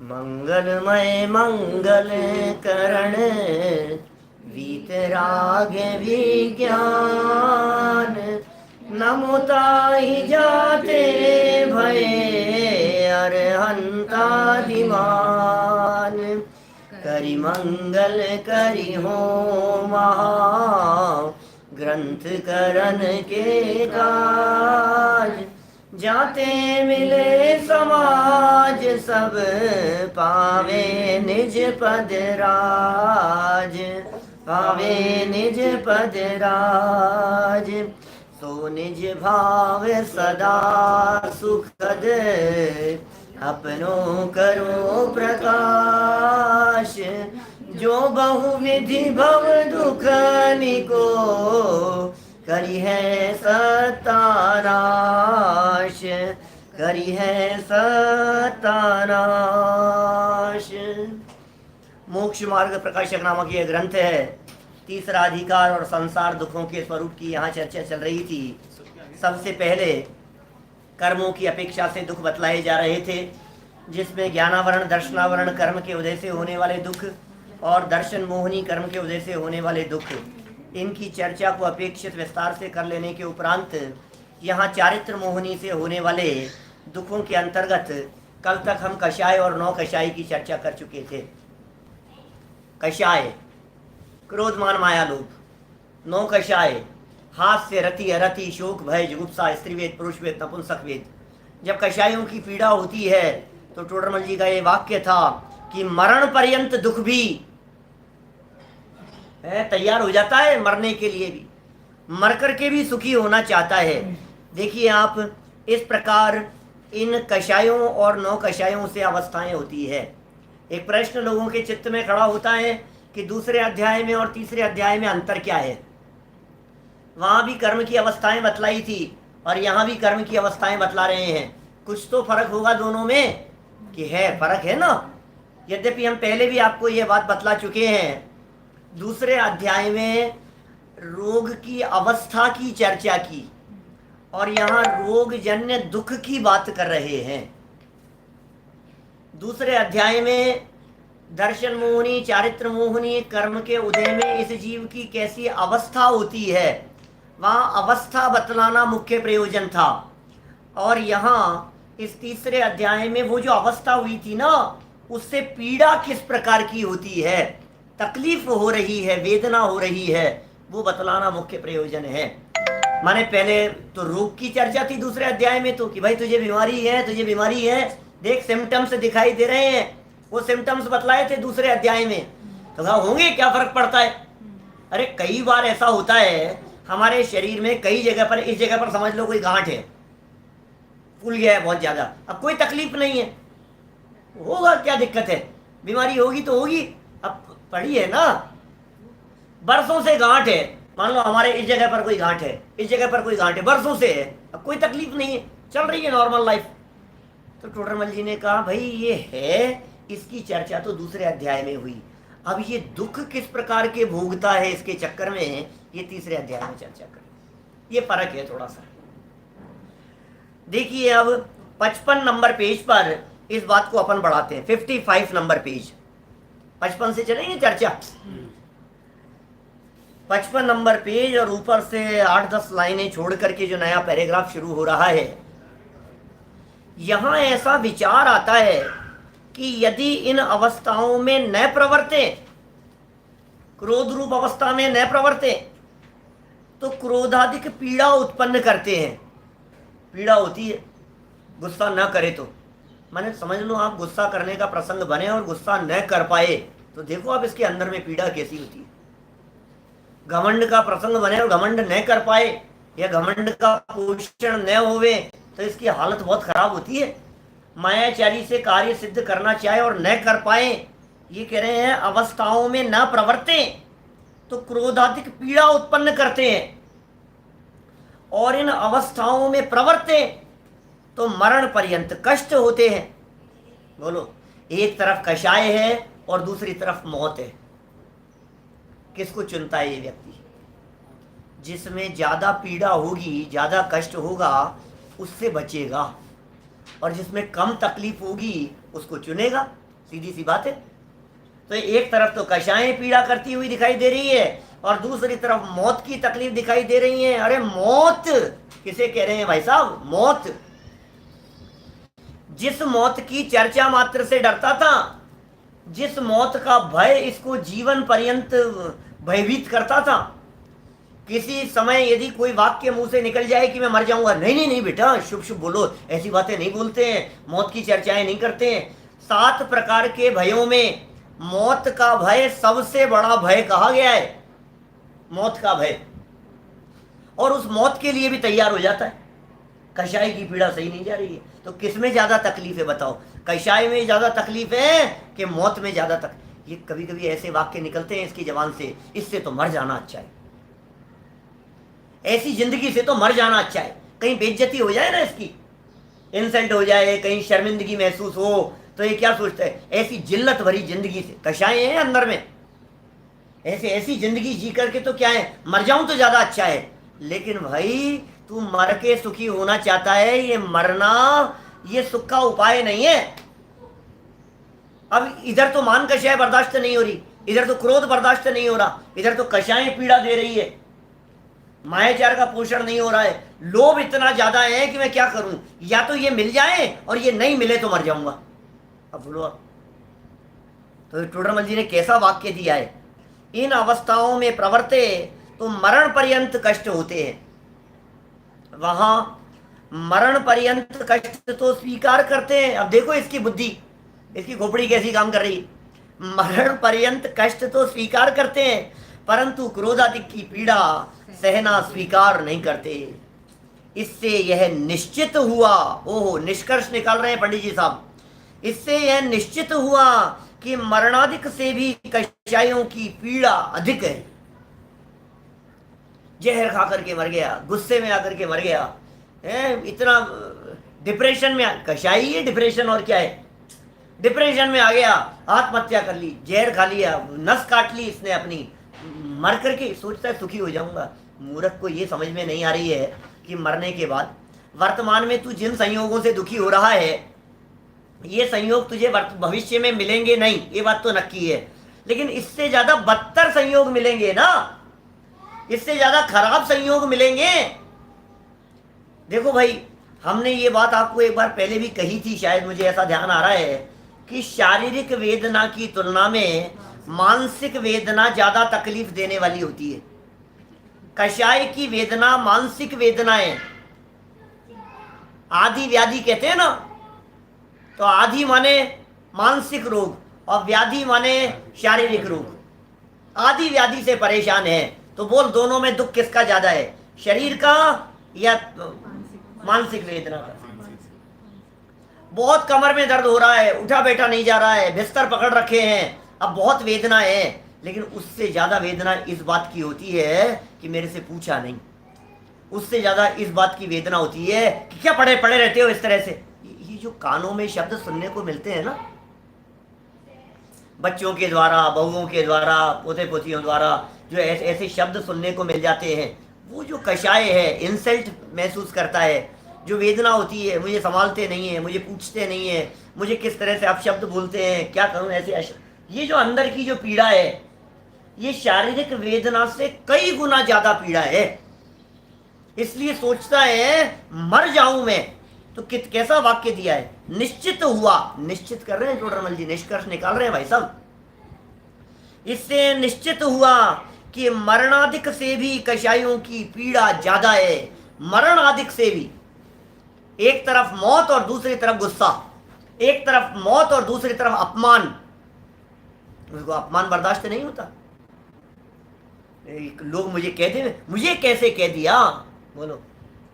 मंगलमय मंगल करण वीतराग विज्ञान, नमुताहि जाते भये अरहंतादिमान। करि मंगल करि हो महा ग्रंथ करन के काज, जाते मिले समाज सब पावे निज पद राज, पावे निज पद राज। सो निज भाव सदा सुखद अपनो करो प्रकाश, जो बहुविधि भव दुख निको करी है सत्यानाश, करी है सत्यानाश। मोक्ष मार्ग प्रकाशक नामक यह ग्रंथ है। तीसरा अधिकार और संसार दुखों के स्वरूप की यहाँ चर्चा चल रही थी। सबसे पहले कर्मों की अपेक्षा से दुख बतलाए जा रहे थे, जिसमें ज्ञानावरण दर्शनावरण कर्म के उदय से होने वाले दुख और दर्शन मोहनी कर्म के उदय से होने वाले दुख, इनकी चर्चा को अपेक्षित विस्तार से कर लेने के उपरांत यहाँ चारित्र मोहनी से होने वाले दुखों के अंतर्गत कल तक हम कषाय और नौ कषाय की चर्चा कर चुके थे। कषाय क्रोध मान माया लोभ, नौ कषाय हास्य रति अरति शोक भय जुगुप्सा स्त्रीवेद पुरुषवेद नपुंसकवेद। जब कषायों की पीड़ा होती है तो टोडरमल जी का ये वाक्य था कि मरण पर्यंत दुख भी तैयार हो जाता है, मरने के लिए भी, मर करके भी सुखी होना चाहता है। देखिए आप, इस प्रकार इन कषायों और नौ कषायों से अवस्थाएं होती है। एक प्रश्न लोगों के चित्त में खड़ा होता है कि दूसरे अध्याय में और तीसरे अध्याय में अंतर क्या है। वहां भी कर्म की अवस्थाएं बतलाई थी और यहाँ भी कर्म की अवस्थाएं बतला रहे हैं। कुछ तो फर्क होगा दोनों में, कि है फर्क है ना। यद्यपि हम पहले भी आपको ये बात बतला चुके हैं, दूसरे अध्याय में रोग की अवस्था की चर्चा की और यहाँ रोग जन्य दुख की बात कर रहे हैं। दूसरे अध्याय में दर्शन मोहनी चारित्र मोहनी कर्म के उदय में इस जीव की कैसी अवस्था होती है, वहाँ अवस्था बतलाना मुख्य प्रयोजन था। और यहाँ इस तीसरे अध्याय में वो जो अवस्था हुई थी ना, उससे पीड़ा किस प्रकार की होती है, तकलीफ हो रही है, वेदना हो रही है, वो बतलाना मुख्य प्रयोजन है। माने पहले तो रोग की चर्चा थी दूसरे अध्याय में, तो कि भाई तुझे बीमारी है, तुझे बीमारी है, देख सिम्टम्स दिखाई दे रहे हैं, वो सिम्टम्स बतलाए थे दूसरे अध्याय में। तो कहा होंगे, क्या फर्क पड़ता है। अरे कई बार ऐसा होता है हमारे शरीर में, कई जगह पर, इस जगह पर समझ लो कोई गांठ है, फूल गया है बहुत ज्यादा, अब कोई तकलीफ नहीं है, होगा क्या दिक्कत है, बीमारी होगी तो होगी। अब पड़ी है ना, बरसों से गांठ है, मान लो हमारे इस जगह पर कोई गांठ है, इस जगह पर कोई गांठ है, बरसों से है, अब कोई तकलीफ नहीं है, चल रही है नॉर्मल लाइफ। तो टोडरमल जी ने कहा भाई ये है, इसकी चर्चा तो दूसरे अध्याय में हुई, अब ये दुख किस प्रकार के भोगता है इसके चक्कर में ये तीसरे अध्याय में चर्चा करें। ये फर्क है थोड़ा सा। देखिए अब 55 नंबर पेज पर इस बात को अपन बढ़ाते हैं। 55 नंबर पेज, 55 से चलेंगे चर्चा। 55 नंबर पेज और ऊपर से 8-10 लाइनें छोड़ करके जो नया पैराग्राफ शुरू हो रहा है, यहां ऐसा विचार आता है कि यदि इन अवस्थाओं में न प्रवर्ते, क्रोध रूप अवस्था में न प्रवर्ते, तो क्रोधाधिक पीड़ा उत्पन्न करते हैं। पीड़ा होती है गुस्सा न करे तो, माने समझ लो आप गुस्सा करने का प्रसंग बने और गुस्सा न कर पाए तो देखो आप इसके अंदर में पीड़ा कैसी होती है। घमंड का प्रसंग बने और घमंड न कर पाए या घमंड का पोषण न होवे तो इसकी हालत बहुत खराब होती है। मायाचारी से कार्य सिद्ध करना चाहे और न कर पाए, ये कह रहे हैं अवस्थाओं में न प्रवर्ते तो क्रोधाधिक पीड़ा उत्पन्न करते हैं, और इन अवस्थाओं में प्रवर्ते तो मरण पर्यंत कष्ट होते हैं। बोलो, एक तरफ कषाय है और दूसरी तरफ मौत है, किसको चुनता है ये व्यक्ति? जिसमें ज्यादा पीड़ा होगी, ज्यादा कष्ट होगा, उससे बचेगा, और जिसमें कम तकलीफ होगी उसको चुनेगा। सीधी सी बात है। तो एक तरफ तो कषायें पीड़ा करती हुई दिखाई दे रही है और दूसरी तरफ मौत की तकलीफ दिखाई दे रही है। अरे मौत किसे कह रहे हैं भाई साहब? मौत, जिस मौत की चर्चा मात्र से डरता था, जिस मौत का भय इसको जीवन पर्यंत भयभीत करता था, किसी समय यदि कोई वाक्य मुंह से निकल जाए कि मैं मर जाऊंगा, नहीं नहीं नहीं बेटा, शुभ शुभ बोलो, ऐसी बातें नहीं बोलते हैं, मौत की चर्चाएं नहीं करते हैं। 7 प्रकार के भयों में मौत का भय सबसे बड़ा भय कहा गया है, मौत का भय। और उस मौत के लिए भी तैयार हो जाता है। कषाय की पीड़ा सही नहीं जा रही है, तो किस में ज्यादा तकलीफ है बताओ? कषाय में ज्यादा तकलीफ है कि मौत में ज्यादा तकलीफ? ये कभी कभी ऐसे वाक्य निकलते हैं इसकी जबान से, इससे तो मर जाना अच्छा है, ऐसी जिंदगी से तो मर जाना अच्छा है। कहीं बेइज्जती हो जाए ना इसकी, इंसल्ट हो जाए, कहीं शर्मिंदगी महसूस हो, तो ये क्या सोचता है, ऐसी जिल्लत भरी जिंदगी से, कषाय है अंदर में, ऐसी जिंदगी जी करके तो क्या है, मर जाऊं तो ज्यादा अच्छा है। लेकिन भाई तू मर के सुखी होना चाहता है, ये मरना ये सुख का उपाय नहीं है। अब इधर तो मान कषाय बर्दाश्त नहीं हो रही, इधर तो क्रोध बर्दाश्त नहीं हो रहा, इधर तो कषाय पीड़ा दे रही है, मायाचार का पोषण नहीं हो रहा है, लोभ इतना ज्यादा है कि मैं क्या करूं, या तो ये मिल जाए और ये नहीं मिले तो मर जाऊंगा। अब बोलो आप, तो टोडरमल जी ने कैसा वाक्य दिया है, इन अवस्थाओं में प्रवर्ते तो मरण पर्यंत कष्ट होते हैं। वहां मरण पर्यंत कष्ट तो स्वीकार करते हैं। अब देखो इसकी बुद्धि, इसकी खोपड़ी कैसी काम कर रही, मरण पर्यंत कष्ट तो स्वीकार करते हैं परंतु क्रोधादिक की पीड़ा सहना स्वीकार नहीं करते। इससे यह निश्चित हुआ, ओहो निष्कर्ष निकाल रहे हैं पंडित जी साहब, इससे यह निश्चित हुआ कि मरणादिक से भी कषायों की पीड़ा अधिक है। जहर खा करके मर गया, गुस्से में आकर के मर गया, इतना डिप्रेशन में, कषाई है डिप्रेशन और क्या है, डिप्रेशन में आ गया, आत्महत्या कर ली, जहर खा लिया, नस काट ली इसने अपनी, मर करके सोचता है सुखी हो जाऊंगा। मूर्ख को ये समझ में नहीं आ रही है कि मरने के बाद वर्तमान में तू जिन संयोगों से दुखी हो रहा है, ये संयोग तुझे भविष्य में मिलेंगे नहीं, ये बात तो नक्की है, लेकिन इससे ज्यादा बदतर संयोग मिलेंगे ना, इससे ज्यादा खराब संयोग मिलेंगे। देखो भाई, हमने ये बात आपको एक बार पहले भी कही थी, शायद मुझे ऐसा ध्यान आ रहा है कि शारीरिक वेदना की तुलना में मानसिक वेदना ज्यादा तकलीफ देने वाली होती है। कषाय की वेदना मानसिक वेदना है, आदि व्याधि कहते हैं ना, तो आदि माने मानसिक रोग और व्याधि माने शारीरिक रोग। आदि व्याधि से परेशान है तो बोल दोनों में दुख किसका ज्यादा है, शरीर का या मानसिक वेदना का? बहुत कमर में दर्द हो रहा है, उठा बैठा नहीं जा रहा है, बिस्तर पकड़ रखे हैं, अब बहुत वेदना है, लेकिन उससे ज्यादा वेदना इस बात की होती है कि मेरे से पूछा नहीं, उससे ज्यादा इस बात की वेदना होती है कि क्या पड़े पड़े रहते हो इस तरह से। ये जो कानों में शब्द सुनने को मिलते हैं ना, बच्चों के द्वारा, बहुओं के द्वारा, पोते पोतियों द्वारा जो ऐसे शब्द सुनने को मिल जाते हैं, वो जो कषाय है, इंसल्ट महसूस करता है, जो वेदना होती है, मुझे संभालते नहीं है, मुझे पूछते नहीं है, मुझे किस तरह से आप शब्द बोलते हैं, क्या करूं ऐसे, ये जो अंदर की जो पीड़ा है, ये शारीरिक वेदना से कई गुना ज्यादा पीड़ा है। इसलिए सोचता है मर जाऊं मैं, तो कैसा वाक्य दिया है, निश्चित हुआ, निश्चित कर रहे हैं टोडरमल जी, निष्कर्ष निकाल रहे हैं भाई साहब। इससे निश्चित हुआ कि मरणादिक से भी कषायों की पीड़ा ज्यादा है, मरणादिक से भी। एक तरफ मौत और दूसरी तरफ गुस्सा, एक तरफ मौत और दूसरी तरफ अपमान, उसको अपमान बर्दाश्त नहीं होता। लोग मुझे कहते हैं, मुझे कैसे कह दिया, बोलो,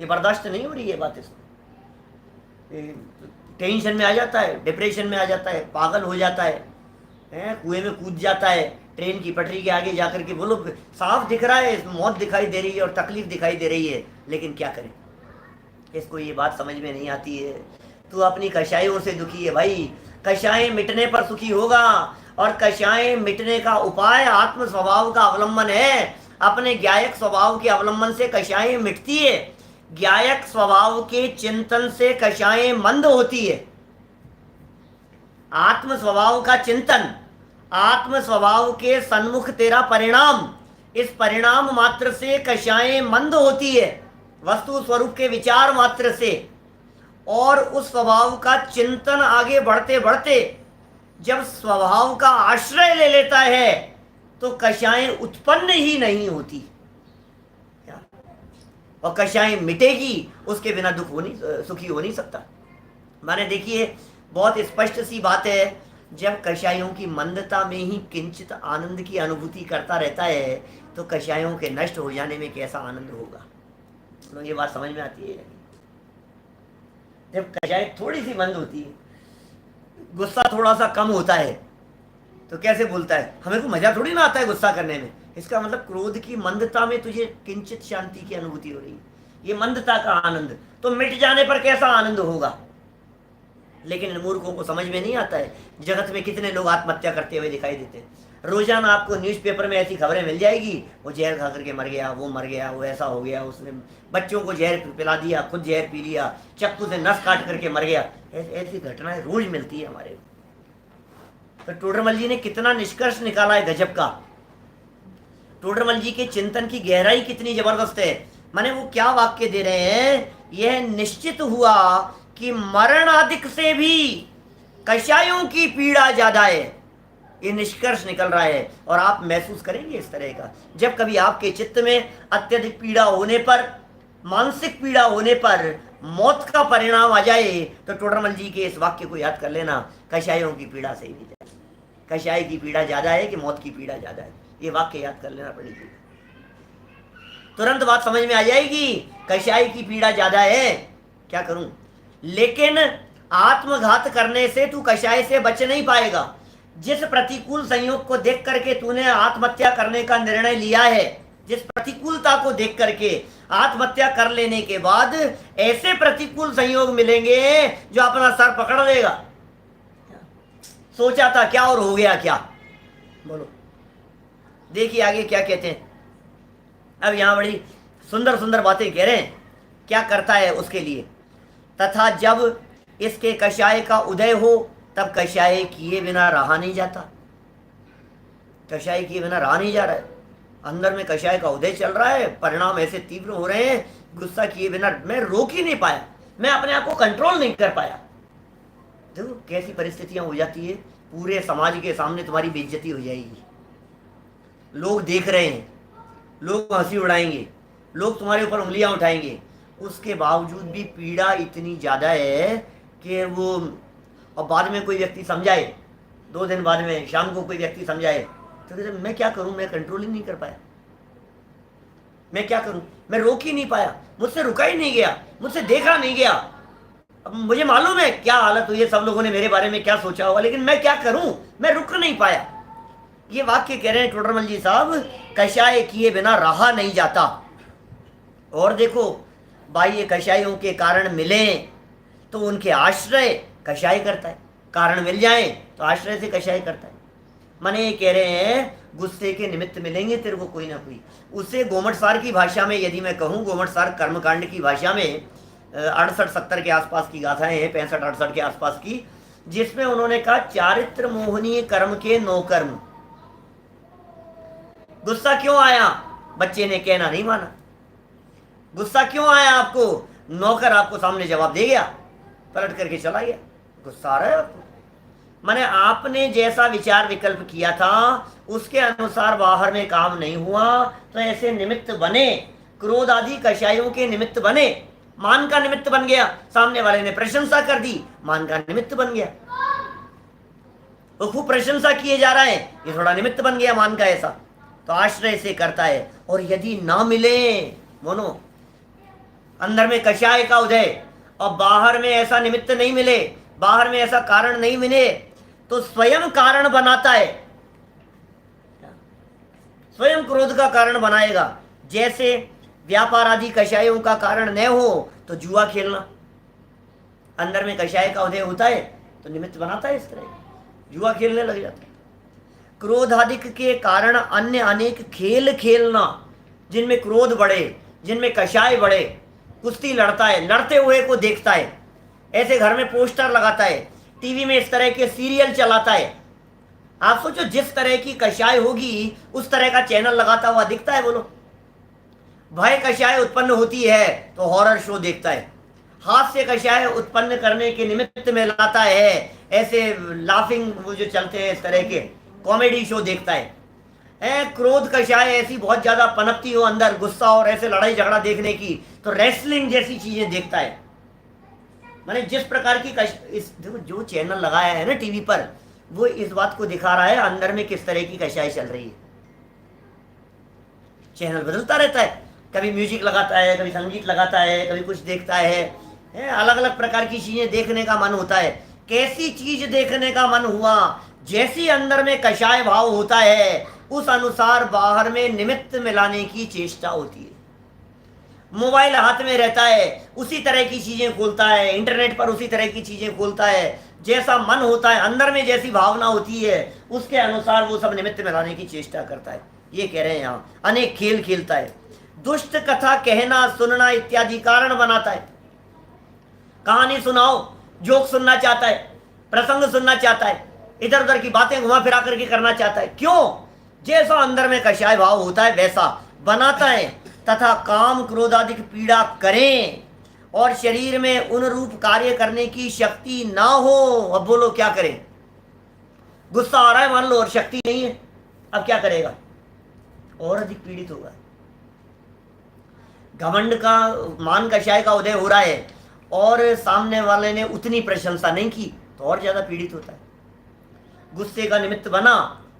ये बर्दाश्त नहीं हो रही है बात, इसको टेंशन में आ जाता है, डिप्रेशन में आ जाता है, पागल हो जाता है, कुएं में कूद जाता है, ट्रेन की पटरी के आगे जाकर के, बोलो साफ दिख रहा है, मौत दिखाई दे रही है और तकलीफ दिखाई दे रही है, लेकिन क्या करें, इसको ये बात समझ में नहीं आती है। तू अपनी कषायों से दुखी है भाई, कषाय मिटने पर सुखी होगा, और कषाय मिटने का उपाय आत्म स्वभाव का अवलंबन है। अपने ज्ञायक स्वभाव के अवलंबन से कषाय मिटती है, ज्ञायक स्वभाव के चिंतन से कषाय मंद होती है। आत्म स्वभाव का चिंतन, आत्म स्वभाव के सन्मुख तेरा परिणाम, इस परिणाम मात्र से कषायें मंद होती है, वस्तु स्वरूप के विचार मात्र से। और उस स्वभाव का चिंतन आगे बढ़ते बढ़ते जब स्वभाव का आश्रय ले लेता है तो कषायें उत्पन्न ही नहीं होती, और कषायें मिटेगी, उसके बिना दुख हो नहीं, सुखी हो नहीं सकता। माने देखिए, बहुत स्पष्ट सी बात है, जब कषायों की मंदता में ही किंचित आनंद की अनुभूति करता रहता है तो कषायों के नष्ट हो जाने में कैसा आनंद होगा। तो ये बात समझ में आती है। जब कषाय थोड़ी सी मंद होती है, गुस्सा थोड़ा सा कम होता है, तो कैसे बोलता है, हमें को मजा थोड़ी ना आता है गुस्सा करने में। इसका मतलब क्रोध की मंदता में तुझे किंचित शांति की अनुभूति हो रही है, ये मंदता का आनंद। तो मिट जाने पर कैसा आनंद होगा। लेकिन इन मूर्खों को समझ में नहीं आता है। जगत में कितने लोग आत्महत्या करते हुए दिखाई देते हैं। रोजाना आपको न्यूज़पेपर में ऐसी खबरें मिल जाएगी, वो जहर खा करके मर गया, वो मर गया, वो ऐसा हो गया, उसने बच्चों को जहर पिला दिया, खुद जहर पी लिया, चाकू से नस काट करके मर गया। ऐसी घटनाएं रोज मिलती है हमारे। तो टोडरमल जी ने कितना निष्कर्ष निकाला है गजब का। टोडरमल जी के चिंतन की गहराई कितनी जबरदस्त है। माने वो क्या वाक्य दे रहे हैं, यह निश्चित हुआ कि मरण आदिक से भी कषायों की पीड़ा ज्यादा है, ये निष्कर्ष निकल रहा है। और आप महसूस करेंगे इस तरह का, जब कभी आपके चित्त में अत्यधिक पीड़ा होने पर, मानसिक पीड़ा होने पर मौत का परिणाम आ जाए, तो टोडरमल जी के इस वाक्य को याद कर लेना, कषायों की पीड़ा से भी ज्यादा, कषाय की पीड़ा ज्यादा है कि मौत की पीड़ा ज्यादा है। ये वाक्य याद कर लेना पड़ेगी, तुरंत बात समझ में आ जाएगी। कषाय की पीड़ा ज्यादा है, क्या करूं। लेकिन आत्मघात करने से तू कषाय से बच नहीं पाएगा। जिस प्रतिकूल संयोग को देख करके तूने आत्महत्या करने का निर्णय लिया है, जिस प्रतिकूलता को देख करके आत्महत्या कर लेने के बाद ऐसे प्रतिकूल संयोग मिलेंगे जो अपना सर पकड़ लेगा। सोचा था क्या और हो गया क्या, बोलो। देखिए आगे क्या कहते हैं। अब यहां बड़ी सुंदर सुंदर बातें कह रहे हैं, क्या करता है उसके लिए। तथा जब इसके कषाय का उदय हो तब कषाय किए बिना रहा नहीं जाता। कषाय किए बिना रहा नहीं जा रहा है, अंदर में कषाय का उदय चल रहा है, परिणाम ऐसे तीव्र हो रहे हैं, गुस्सा किए बिना मैं रोक ही नहीं पाया, मैं अपने आप को कंट्रोल नहीं कर पाया। देखो कैसी परिस्थितियां हो जाती है, पूरे समाज के सामने तुम्हारी बेइज्जती हो जाएगी, लोग देख रहे हैं, लोग हंसी उड़ाएंगे, लोग तुम्हारे ऊपर उंगलियां उठाएंगे, उसके बावजूद भी पीड़ा इतनी ज़्यादा है कि वो, और बाद में कोई व्यक्ति समझाए, 2 दिन बाद में शाम को कोई व्यक्ति समझाए, तो कहते मैं क्या करूं, मैं कंट्रोल ही नहीं कर पाया, मैं क्या करूं, मैं रोक ही नहीं पाया, मुझसे रुका ही नहीं गया, मुझसे देखा नहीं गया। अब मुझे मालूम है क्या हालत हुई है, सब लोगों ने मेरे बारे में क्या सोचा होगा, लेकिन मैं क्या करूं, मैं रुक नहीं पाया। ये वाक्य कह रहे हैं टोडरमल जी साहब, कषाय किए बिना रहा नहीं जाता। और देखो, बाह्य कषायों के कारण मिले तो उनके आश्रय कषाय करता है, कारण मिल जाए तो आश्रय से कषाय करता है। माने ये कह रहे हैं, गुस्से के निमित्त मिलेंगे तेरे को कोई ना कोई। उसे गोमटसार की भाषा में यदि मैं कहूँ, गोमटसार कर्मकांड की भाषा में 68-70 के आसपास की गाथाएं हैं, 65-68 के आसपास की, जिसमें उन्होंने कहा चारित्र मोहनीय कर्म के 9 कर्म। गुस्सा क्यों आया, बच्चे ने कहना नहीं माना। गुस्सा क्यों आया आपको, नौकर आपको सामने जवाब दे गया, पलट करके चला गया, गुस्सा आ रहा है आपको। माने आपने जैसा विचार विकल्प किया था उसके अनुसार बाहर में काम नहीं हुआ, तो ऐसे निमित्त बने, क्रोध आदि कषायों के निमित्त बने। मान का निमित्त बन गया, सामने वाले ने प्रशंसा कर दी, मान का निमित्त बन गया, वो खूब प्रशंसा किए जा रहा है, ये थोड़ा निमित्त बन गया मान का ऐसा, तो आश्रय से करता है। और यदि ना मिले मोनो, अंदर में कषाय का उदय और बाहर में ऐसा निमित्त नहीं मिले, बाहर में ऐसा कारण नहीं मिले, तो स्वयं कारण बनाता है, स्वयं क्रोध का कारण बनाएगा। जैसे व्यापार आदि कषायों का कारण न हो तो जुआ खेलना, अंदर में कषाय का उदय होता है तो निमित्त बनाता है, इस तरह जुआ खेलने लग जाता है। क्रोधाधिक के कारण अन्य अनेक खेल खेलना, जिनमें क्रोध बढ़े, जिनमें कषाय बढ़े, कुश्ती लड़ता है, लड़ते हुए को देखता है, ऐसे घर में पोस्टर लगाता है, टीवी में इस तरह के सीरियल चलाता है। आप सोचो जिस तरह की कषाय होगी उस तरह का चैनल लगाता हुआ दिखता है। बोलो, भय कषाय उत्पन्न होती है तो हॉरर शो देखता है, हास्य कषाय उत्पन्न करने के निमित्त में लाता है ऐसे लाफिंग वो जो चलते हैं इस तरह के कॉमेडी शो देखता है। क्रोध कषाय ऐसी बहुत ज्यादा पनपती हो अंदर गुस्सा और ऐसे लड़ाई झगड़ा देखने की तो रेसलिंग जैसी चीजें देखता है। माने जिस प्रकार की देखो जो चैनल लगाया है ना टीवी पर वो इस बात को दिखा रहा है अंदर में किस तरह की कषाय चल रही है। चैनल बदलता रहता है, कभी म्यूजिक लगाता है, कभी संगीत लगाता है, कभी कुछ देखता है, अलग अलग प्रकार की चीजें देखने का मन होता है। कैसी चीज देखने का मन हुआ, जैसी अंदर में कषाय भाव होता है उस अनुसार बाहर में निमित्त मिलाने की चेष्टा होती है। मोबाइल हाथ में रहता है उसी तरह की चीजें खोलता है, इंटरनेट पर उसी तरह की चीजें खोलता है, जैसा मन होता है अंदर में जैसी भावना होती है उसके अनुसार वो सब निमित्त मिलाने की चेष्टा करता है। ये कह रहे हैं यहाँ, अनेक खेल खेलता है, दुष्ट कथा कहना सुनना इत्यादि कारण बनाता है। कहानी सुनाओ, जोक सुनना चाहता है, प्रसंग सुनना चाहता है, इधर उधर की बातें घुमा फिरा करके करना चाहता है। क्यों? जैसा अंदर में कषाय भाव होता है वैसा बनाता है। तथा काम क्रोधाधिक पीड़ा करें और शरीर में उन रूप कार्य करने की शक्ति ना हो। अब बोलो क्या करें? गुस्सा आ रहा है मान लो और शक्ति नहीं है, अब क्या करेगा? और अधिक पीड़ित होगा। घमंड का मान कषाय का उदय हो रहा है और सामने वाले ने उतनी प्रशंसा नहीं की तो और ज्यादा पीड़ित होता है। गुस्से का निमित्त बना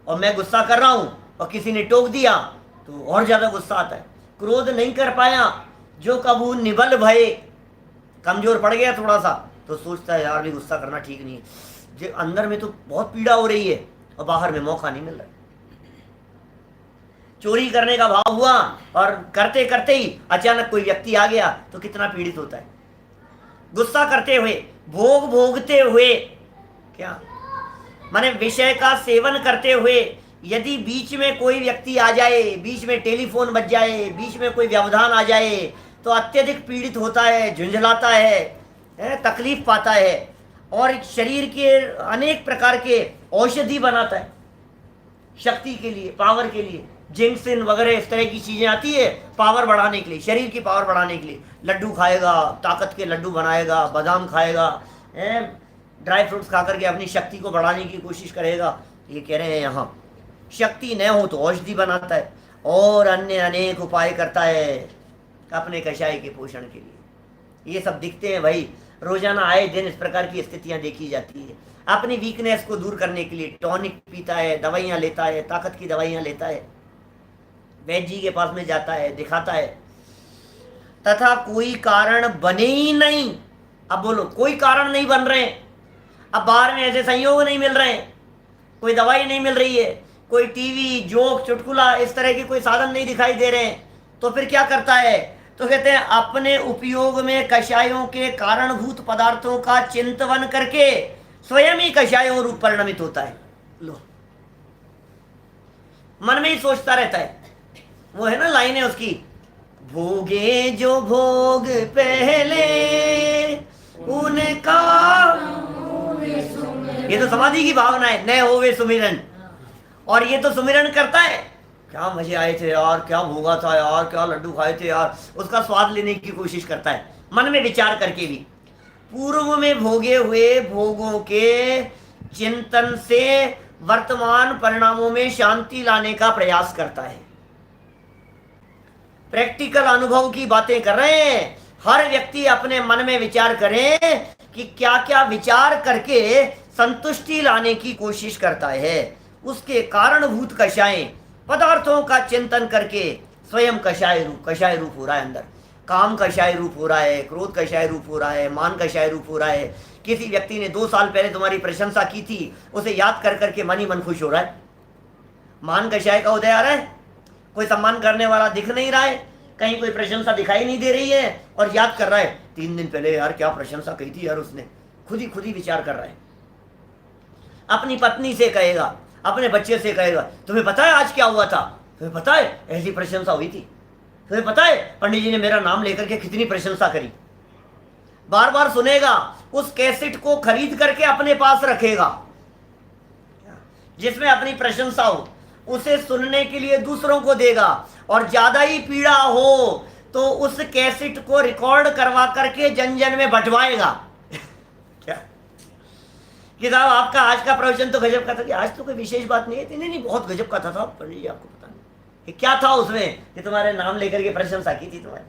और मैं गुस्सा कर रहा हूं और किसी ने टोक दिया तो और ज्यादा गुस्सा आता है। क्रोध नहीं कर पाया, जो कबू निबल भय, कमजोर पड़ गया थोड़ा सा तो सोचता है यार भी गुस्सा करना ठीक नहीं है, जो अंदर में तो बहुत पीड़ा हो रही है और बाहर में मौका नहीं मिल रहा। चोरी करने का भाव हुआ और करते करते ही अचानक कोई व्यक्ति आ गया तो कितना पीड़ित होता है। गुस्सा करते हुए, भोग भोगते हुए, क्या माने विषय का सेवन करते हुए यदि बीच में कोई व्यक्ति आ जाए, बीच में टेलीफोन बज जाए, बीच में कोई व्यवधान आ जाए तो अत्यधिक पीड़ित होता है, झुंझलाता है, तकलीफ पाता है और शरीर के अनेक प्रकार के औषधि बनाता है शक्ति के लिए, पावर के लिए। जिंक्सिन वगैरह इस तरह की चीजें आती है पावर बढ़ाने के लिए, शरीर की पावर बढ़ाने के लिए। लड्डू खाएगा, ताकत के लड्डू बनाएगा, बादाम खाएगा, ड्राई फ्रूट्स खा करके अपनी शक्ति को बढ़ाने की कोशिश करेगा। ये कह रहे हैं यहाँ शक्ति न हो तो औषधि बनाता है और अन्य अनेक उपाय करता है अपने कषाय के पोषण के लिए। ये सब दिखते हैं भाई, रोजाना आए दिन इस प्रकार की स्थितियां देखी जाती है। अपनी वीकनेस को दूर करने के लिए टॉनिक पीता है, दवाइयां लेता है, ताकत की दवाइयां लेता है, वैद्य जी के पास में जाता है, दिखाता है, तथा कोई कारण बने ही नहीं। अब बोलो कोई कारण नहीं बन रहे हैं, अब बाहर में ऐसे संयोग नहीं मिल रहे हैं, कोई दवाई नहीं मिल रही है, कोई टीवी जोक चुटकुला इस तरह के कोई साधन नहीं दिखाई दे रहे हैं, तो फिर क्या करता है? तो कहते हैं अपने उपयोग में कषायों के कारणभूत पदार्थों का चिंतन करके स्वयं ही कषायों रूप परिणमित होता है। लो, मन में ही सोचता रहता है। वो है ना लाइन है उसकी, भोगे जो भोग पहले उनका, ये तो समाधि की भावना है, न होवे सुमिरन। और ये तो सुमिरन करता है, क्या मजे आए थे यार, क्या भोगा था यार, क्या लड्डू खाए थे यार, उसका स्वाद लेने की कोशिश करता है मन में विचार करके भी। पूर्व में भोगे हुए भोगों के चिंतन से वर्तमान परिणामों में शांति लाने का प्रयास करता है। प्रैक्टिकल अनुभव की बातें कर रहे हैं। हर व्यक्ति अपने मन में विचार करे कि क्या क्या विचार करके संतुष्टि लाने की कोशिश करता है। उसके कारणभूत कषाय पदार्थों का चिंतन करके स्वयं कषाय रूप हो रहा है। अंदर काम कषाय रूप हो रहा है, क्रोध कषाय रूप हो रहा है, मान कषाय रूप हो रहा है। किसी व्यक्ति ने 2 साल पहले तुम्हारी प्रशंसा की थी, उसे याद कर करके मन ही मन खुश हो रहा है। मान कषाय का उदय आ रहा है, कोई सम्मान करने वाला दिख नहीं रहा है, कहीं कोई प्रशंसा दिखाई नहीं दे रही है और याद कर रहा है 3 दिन पहले यार क्या प्रशंसा कही थी यार उसने। खुद ही विचार कर रहा है। अपनी पत्नी से कहेगा, अपने बच्चे से कहेगा, तुम्हें पता है आज क्या हुआ था, तुम्हें पता है ऐसी प्रशंसा हुई थी, तुम्हें पता है पंडित जी ने मेरा नाम लेकर के कितनी प्रशंसा करी। बार बार सुनेगा, उस कैसेट को खरीद करके अपने पास रखेगा जिसमें अपनी प्रशंसा हो, उसे सुनने के लिए दूसरों को देगा, और ज्यादा ही पीड़ा हो तो उस कैसेट को रिकॉर्ड करवा करके जन जन में बंटवाएगा। क्या कि साहब आपका आज का प्रवचन तो गजब का था, कि आज तो कोई विशेष बात नहीं है। नहीं नहीं, बहुत गजब का था साहब, पंडित जी आपको पता नहीं कि क्या था उसमें कि तुम्हारे नाम लेकर के प्रशंसा की थी तुम्हारी।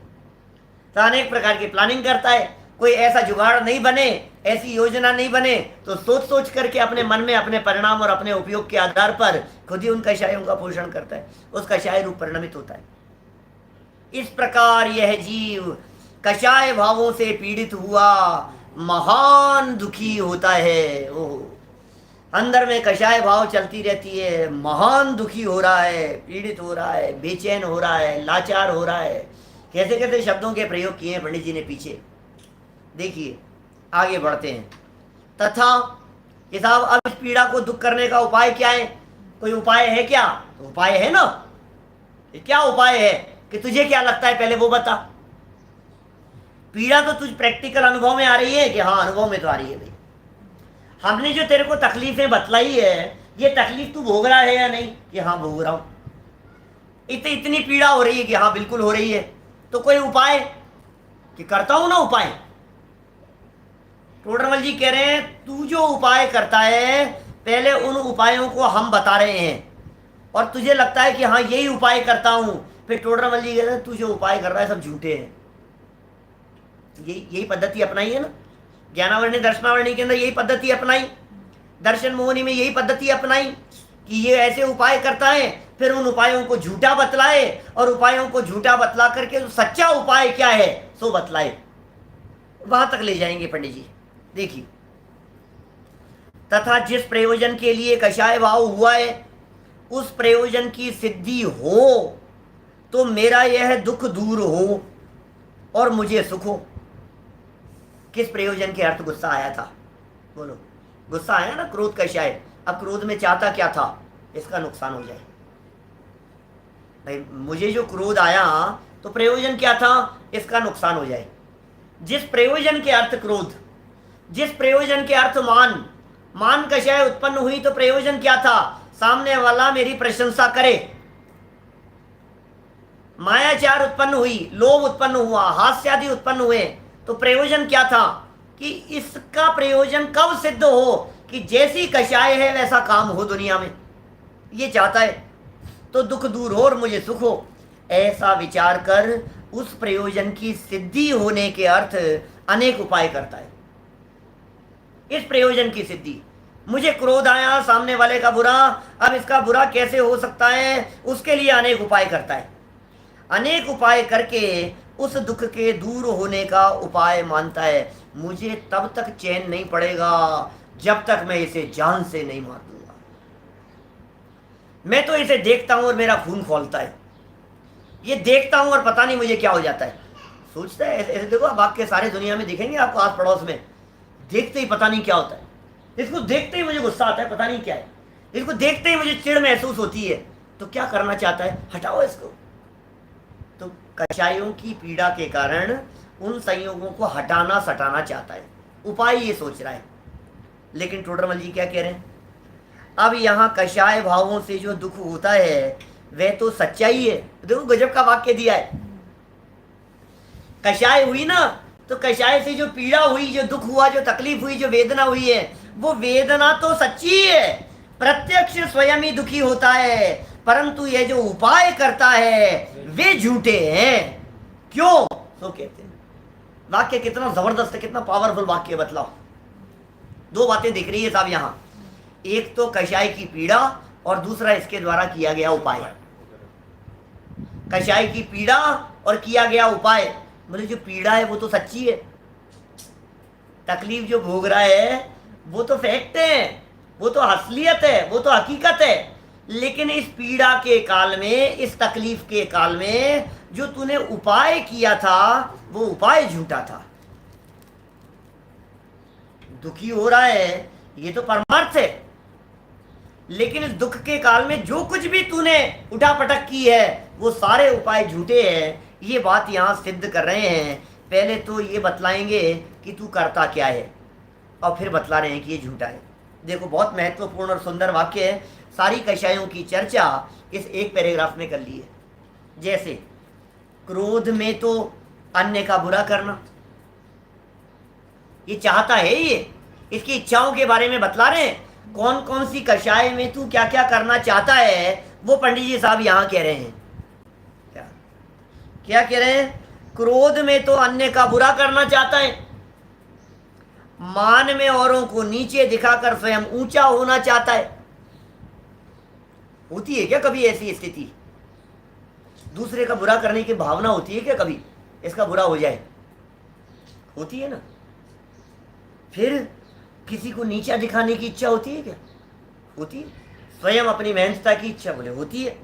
तो अनेक प्रकार की प्लानिंग करता है। कोई ऐसा जुगाड़ नहीं बने, ऐसी योजना नहीं बने, तो सोच सोच करके अपने मन में अपने परिणाम और अपने उपयोग के आधार पर खुद ही उन कषायों का पोषण करता है, उस कषाय रूप परिणमित होता है। इस प्रकार यह जीव कषाय भावों से पीड़ित हुआ महान दुखी होता है। ओह, अंदर में कषाय भाव चलती रहती है, महान दुखी हो रहा है, पीड़ित हो रहा है, बेचैन हो रहा है, लाचार हो रहा है। कैसे कैसे शब्दों के प्रयोग किए हैं पंडित जी ने पीछे, देखिए आगे बढ़ते हैं। तथा कि साहब अब इस पीड़ा को दुख करने का उपाय क्या है? कोई उपाय है क्या? तो उपाय है ना। क्या उपाय है कि तुझे क्या लगता है, पहले वो बता। पीड़ा तो तुझ प्रैक्टिकल अनुभव में आ रही है कि हाँ, अनुभव में तो आ रही है भाई। हमने जो तेरे को तकलीफें बतलाई है, ये तकलीफ तू भोग रहा है या नहीं? कि हाँ भोग रहा हूं। इतनी पीड़ा हो रही है कि हाँ बिल्कुल हो रही है। तो कोई उपाय कि करता हूं ना उपाय। टोडरमल जी कह रहे हैं तू जो उपाय करता है, पहले उन उपायों को हम बता रहे हैं और तुझे लगता है कि हाँ यही उपाय करता हूं। फिर टोडरमल जी कह रहे हैं तू जो उपाय कर रहा है सब झूठे हैं। यही पद्धति अपनाई है ना, ज्ञानावरणी दर्शनावरणी के अंदर यही पद्धति अपनाई, दर्शन मोहनी में यही पद्धति अपनाई कि ये ऐसे उपाय करता है, फिर उन उपायों को झूठा बतलाए और उपायों को झूठा बतला करके जो सच्चा उपाय क्या है सो बतलाए। वहां तक ले जाएंगे पंडित जी। देखिए, तथा जिस प्रयोजन के लिए कषाय भाव हुआ है उस प्रयोजन की सिद्धि हो तो मेरा यह दुख दूर हो और मुझे सुख हो। किस प्रयोजन के अर्थ गुस्सा आया था? बोलो, गुस्सा आया ना, क्रोध कषाय। अब क्रोध में चाहता क्या था? इसका नुकसान हो जाए। भाई मुझे जो क्रोध आया तो प्रयोजन क्या था? इसका नुकसान हो जाए। जिस प्रयोजन के अर्थ क्रोध, जिस प्रयोजन के अर्थ मान, मान कषाय उत्पन्न हुई तो प्रयोजन क्या था? सामने वाला मेरी प्रशंसा करे। मायाचार उत्पन्न हुई, लोभ उत्पन्न हुआ, हास्य आदि उत्पन्न हुए, तो प्रयोजन क्या था? कि इसका प्रयोजन कब सिद्ध हो कि जैसी कषाय है वैसा काम हो दुनिया में, ये चाहता है, तो दुख दूर हो और मुझे सुख हो। ऐसा विचार कर उस प्रयोजन की सिद्धि होने के अर्थ अनेक उपाय करता है। इस प्रयोजन की सिद्धि, मुझे क्रोध आया सामने वाले का बुरा, अब इसका बुरा कैसे हो सकता है, उसके लिए अनेक उपाय करता है। अनेक उपाय करके उस दुख के दूर होने का उपाय मानता है। मुझे तब तक चैन नहीं पड़ेगा जब तक मैं इसे जान से नहीं मार दूंगा। मैं तो इसे देखता हूं और मेरा खून खौलता है। ये देखता हूं और पता नहीं मुझे क्या हो जाता है। सोचता है ऐसे, देखो आप वाक्य सारे दुनिया में दिखेंगे आपको आस पड़ोस में, देखते ही पता नहीं क्या होता है। इसको देखते ही मुझे गुस्सा आता है, पता नहीं क्या है। इसको देखते ही मुझे चिढ़ महसूस होती है। तो क्या करना चाहता है? हटाओ इसको। तो कषायों की पीड़ा के कारण उन संयोगों को हटाना सटाना चाहता है, उपाय ये सोच रहा है। लेकिन टोडरमल जी क्या कह रहे हैं? अब यहाँ कषाय भावों से जो दुख होता है वह तो सच्चाई है। देखो गजब का वाक्य दिया है। कषाय हुई ना, तो कषाय से जो पीड़ा हुई, जो दुख हुआ, जो तकलीफ हुई, जो वेदना हुई है, वो वेदना तो सच्ची है, प्रत्यक्ष स्वयं ही दुखी होता है, परंतु ये जो उपाय करता है वे झूठे हैं। क्यों? तो कहते हैं। वाक्य कितना जबरदस्त है, कितना पावरफुल वाक्य, बतलाओ। दो बातें दिख रही है साहब यहाँ, एक तो कषाय की पीड़ा और दूसरा इसके द्वारा किया गया उपाय। कषाय की पीड़ा और किया गया उपाय। बोले जो पीड़ा है वो तो सच्ची है, तकलीफ जो भोग रहा है वो तो फैक्ट है, वो तो असलियत है, वो तो हकीकत है। लेकिन इस पीड़ा के काल में, इस तकलीफ के काल में जो तूने उपाय किया था वो उपाय झूठा था। दुखी हो रहा है ये तो परमार्थ है, लेकिन इस दुख के काल में जो कुछ भी तूने उठापटक की है वो सारे उपाय झूठे हैं। ये बात यहाँ सिद्ध कर रहे हैं। पहले तो ये बतलाएंगे कि तू करता क्या है, और फिर बतला रहे हैं कि ये झूठा है। देखो बहुत महत्वपूर्ण और सुंदर वाक्य है, सारी कषायों की चर्चा इस एक पैराग्राफ में कर ली है। जैसे क्रोध में तो अन्य का बुरा करना, ये चाहता है, ये इसकी इच्छाओं के बारे में बतला रहे हैं। कौन कौन सी कषाय में तू क्या क्या करना चाहता है, वो पंडित जी साहब यहाँ कह रहे हैं। क्या क्या कह रहे हैं? क्रोध में तो अन्य का बुरा करना चाहता है, मान में औरों को नीचे दिखाकर स्वयं ऊंचा होना चाहता है। होती है क्या कभी ऐसी स्थिति? दूसरे का बुरा करने की भावना होती है क्या कभी, इसका बुरा हो जाए? होती है ना। फिर किसी को नीचा दिखाने की इच्छा होती है क्या? होती है। स्वयं अपनी मेहनतता की इच्छा बोले होती है।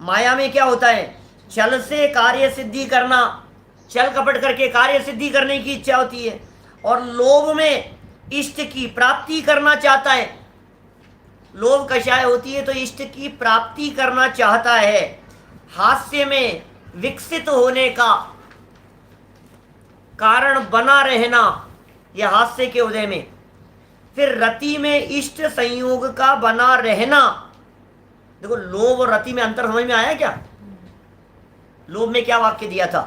माया में क्या होता है? छल से कार्य सिद्धि करना, छल कपट करके कार्य सिद्धि करने की इच्छा होती है। और लोभ में इष्ट की प्राप्ति करना चाहता है। लोभ कषाय होती है तो इष्ट की प्राप्ति करना चाहता है। हास्य में विकसित होने का कारण बना रहना, यह हास्य के उदय में। फिर रति में इष्ट संयोग का बना रहना। देखो लोभ और रति में अंतर समझ में आया क्या? लोभ में क्या वाक्य दिया था?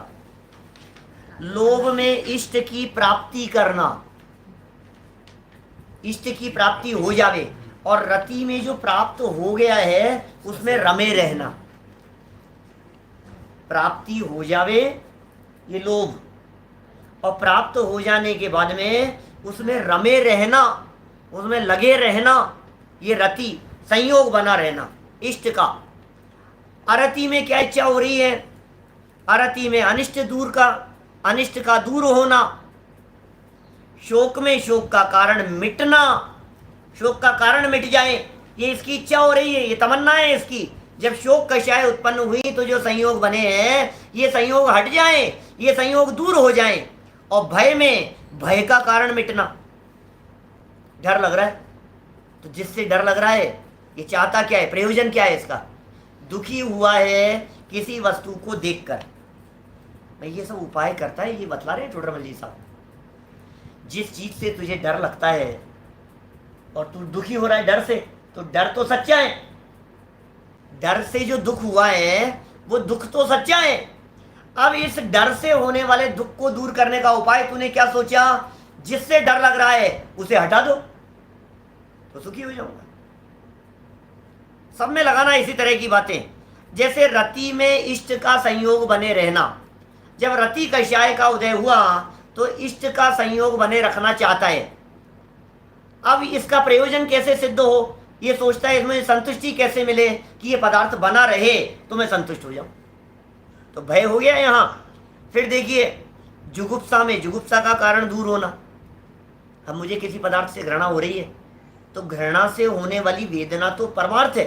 लोभ में इष्ट की प्राप्ति करना, इष्ट की प्राप्ति हो जावे, और रति में जो प्राप्त हो गया है उसमें रमे रहना। प्राप्ति हो जावे ये लोभ, और प्राप्त हो जाने के बाद में उसमें रमे रहना, उसमें लगे रहना, ये रति, संयोग बना रहना इष्ट का। अरति में क्या इच्छा हो रही है? अरति में अनिष्ट का दूर होना। शोक में शोक का कारण मिटना, शोक का कारण मिट जाए, ये इसकी इच्छा हो रही है, ये तमन्ना है इसकी। जब शोक कषाय उत्पन्न हुई तो जो संयोग बने हैं ये संयोग हट जाए, ये संयोग दूर हो जाए। और भय में भय का कारण मिटना। डर लग रहा है तो जिससे डर लग रहा है ये चाहता क्या है, प्रयोजन क्या है इसका? दुखी हुआ है किसी वस्तु को देखकर। मैं ये सब उपाय करता है, ये बतला रहे हैं टोडरमल जी साहब। जिस चीज से तुझे डर लगता है और तू दुखी हो रहा है डर से, तो डर तो सच्चा है। डर से जो दुख हुआ है वो दुख तो सच्चा है। अब इस डर से होने वाले दुख को दूर करने का उपाय तूने क्या सोचा? जिससे डर लग रहा है उसे हटा दो तो सुखी हो जाऊंगा। सब में लगाना इसी तरह की बातें। जैसे रति में इष्ट का संयोग बने रहना, जब रति कषाय का उदय हुआ तो इष्ट का संयोग बने रखना चाहता है। अब इसका प्रयोजन कैसे सिद्ध हो ये सोचता है, इसमें संतुष्टि कैसे मिले कि ये पदार्थ बना रहे तो मैं संतुष्ट हो जाऊं। तो भय हो गया यहां। फिर देखिए जुगुप्सा में जुगुप्सा का कारण दूर होना। अब मुझे किसी पदार्थ से घृणा हो रही है तो घृणा से होने वाली वेदना तो परमार्थ है,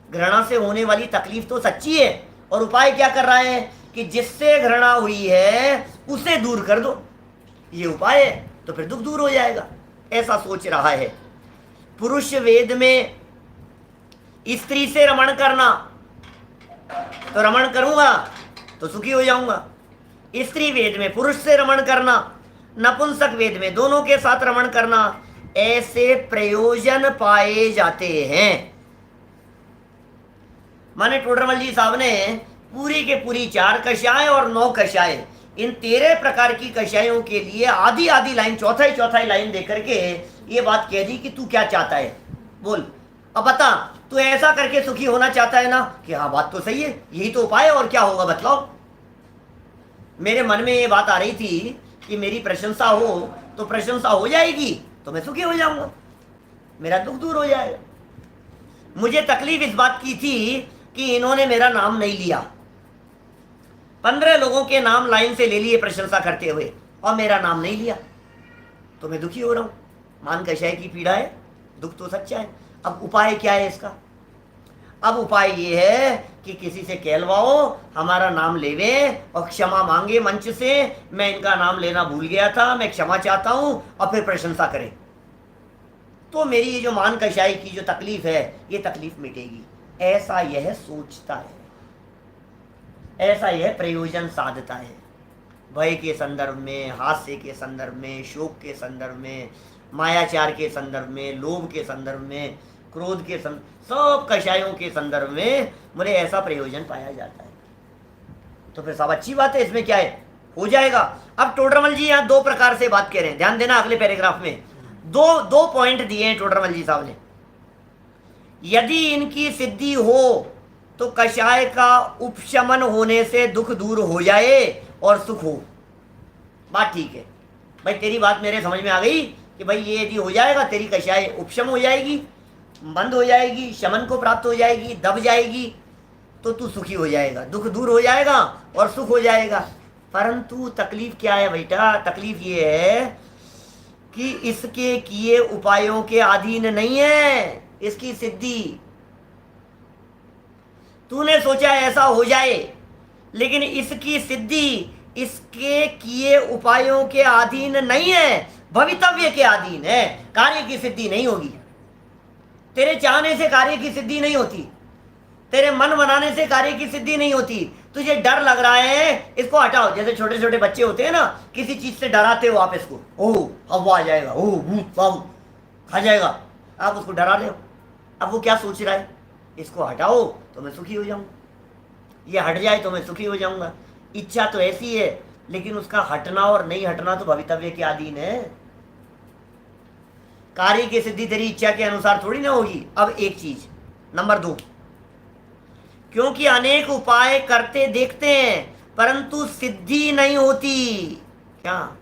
घृणा से होने वाली तकलीफ तो सच्ची है। और उपाय क्या कर रहा है कि जिससे घृणा हुई है उसे दूर कर दो, ये उपाय है, तो फिर दुख दूर हो जाएगा, ऐसा सोच रहा है। पुरुष वेद में स्त्री से रमण करना, तो रमण करूंगा तो सुखी हो जाऊंगा। स्त्री वेद में पुरुष से रमण करना, नपुंसक वेद में दोनों के साथ रमण करना, ऐसे प्रयोजन पाए जाते हैं। माने टोडरमल जी साहब ने पूरी के पूरी 4 कषाय और 9 कषाय, इन 13 प्रकार की कषायों के लिए आधी आधी लाइन, चौथाई लाइन देकर के ये बात कह दी कि तू क्या चाहता है बोल, अब बता। तू ऐसा करके सुखी होना चाहता है ना? कि हाँ बात तो सही है, यही तो उपाय है, और क्या होगा बतलाओ। मेरे मन में ये बात आ रही थी कि मेरी प्रशंसा हो तो प्रशंसा हो जाएगी तो मैं सुखी हो जाऊंगा, मेरा दुख दूर हो जाएगा। मुझे तकलीफ इस बात की थी कि इन्होंने मेरा नाम नहीं लिया। 15 लोगों के नाम लाइन से ले लिए प्रशंसा करते हुए और मेरा नाम नहीं लिया, तो मैं दुखी हो रहा हूं। मान कषाय की पीड़ा है, दुख तो सच्चा है। अब उपाय क्या है इसका? अब उपाय ये है कि किसी से कहलवाओ, हमारा नाम लेवे और क्षमा मांगे मंच से, मैं इनका नाम लेना भूल गया था, मैं क्षमा चाहता हूं, और फिर प्रशंसा करें, तो मेरी ये जो मान कषाय की जो तकलीफ है ये तकलीफ मिटेगी। ऐसा यह सोचता है। ऐसा यह प्रयोजन साधता है। भय के संदर्भ में, हास्य के संदर्भ में, शोक के संदर्भ में, मायाचार के संदर्भ में, लोभ के संदर्भ में, क्रोध के संदर्भ, सब कषायों के संदर्भ में मुझे ऐसा प्रयोजन पाया जाता है। तो फिर सब अच्छी बात है, इसमें क्या है, हो जाएगा। अब टोडरमल जी यहाँ दो प्रकार से बात कह रहे हैं, ध्यान देना अगले पैराग्राफ में दो पॉइंट दिए हैं टोडरमल जी साहब ने। यदि इनकी सिद्धि हो तो कषाय का उपशमन होने से दुख दूर हो जाए और सुख हो। बात ठीक है भाई, तेरी बात मेरे समझ में आ गई कि भाई ये यदि हो जाएगा तेरी कषाय उपशम हो जाएगी, बंद हो जाएगी, शमन को प्राप्त हो जाएगी, दब जाएगी, तो तू सुखी हो जाएगा, दुख दूर हो जाएगा और सुख हो जाएगा। परंतु तकलीफ क्या है बेटा, तकलीफ ये है कि इसके किए उपायों के अधीन नहीं है इसकी सिद्धि। तूने सोचा ऐसा हो जाए, लेकिन इसकी सिद्धि इसके किए उपायों के अधीन नहीं है, भवितव्य के अधीन है। कार्य की सिद्धि नहीं होगी, तेरे चाहने से कार्य की सिद्धि नहीं होती, तेरे मन बनाने से कार्य की सिद्धि नहीं होती। तुझे डर लग रहा है, इसको हटाओ। जैसे छोटे छोटे बच्चे होते हैं ना, किसी चीज से डराते हो आप इसको, ओह हवा आ जाएगा, ओह भूत बाबू खा जाएगा, आप उसको डरा ले। अब वो क्या सोच रहा है, इसको हटाओ तो मैं सुखी हो जाऊंगा, ये हट जाए तो मैं सुखी हो जाऊंगा। इच्छा तो ऐसी है, लेकिन उसका हटना और नहीं हटना तो भवितव्य के अधीन है। कार्य की सिद्धि तेरी इच्छा के अनुसार थोड़ी ना होगी। अब एक चीज नंबर 2, क्योंकि अनेक उपाय करते देखते हैं परंतु सिद्धि नहीं होती। क्या?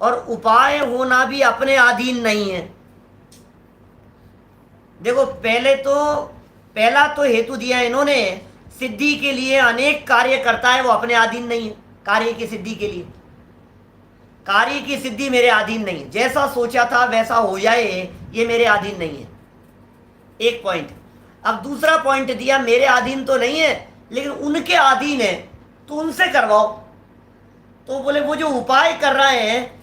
और उपाय होना भी अपने अधीन नहीं है। देखो पहला तो हेतु दिया इन्होंने, सिद्धि के लिए अनेक कार्य करता है, वो अपने अधीन नहीं है। कार्य की सिद्धि के लिए, कार्य की सिद्धि मेरे अधीन नहीं है, जैसा सोचा था वैसा हो जाए ये मेरे अधीन नहीं है। एक पॉइंट। अब दूसरा पॉइंट दिया, मेरे अधीन तो नहीं है लेकिन उनके अधीन है, तो उनसे करवाओ। तो बोले वो जो उपाय कर रहे हैं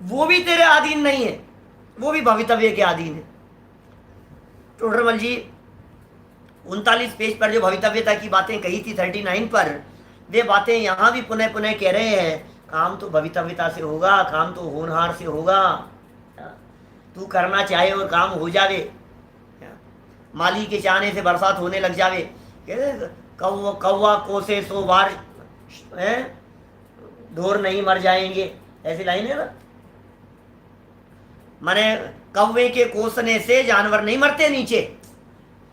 वो भी तेरे अधीन नहीं है, वो भी भवितव्य के अधीन है। टोडरमल जी 39 पेज पर जो भवितव्यता की बातें कही थी 39 पर, वे बातें यहाँ भी पुनः पुनः कह रहे हैं। काम तो भवितव्यता से होगा, काम तो होनहार से होगा। तू करना चाहे और काम हो जावे, माली के चाहने से बरसात होने लग जावे। कौवा कोसे सो बार ढोर नहीं मर जाएंगे, ऐसी लाइन है ना। माने कौवे के कोसने से जानवर नहीं मरते नीचे,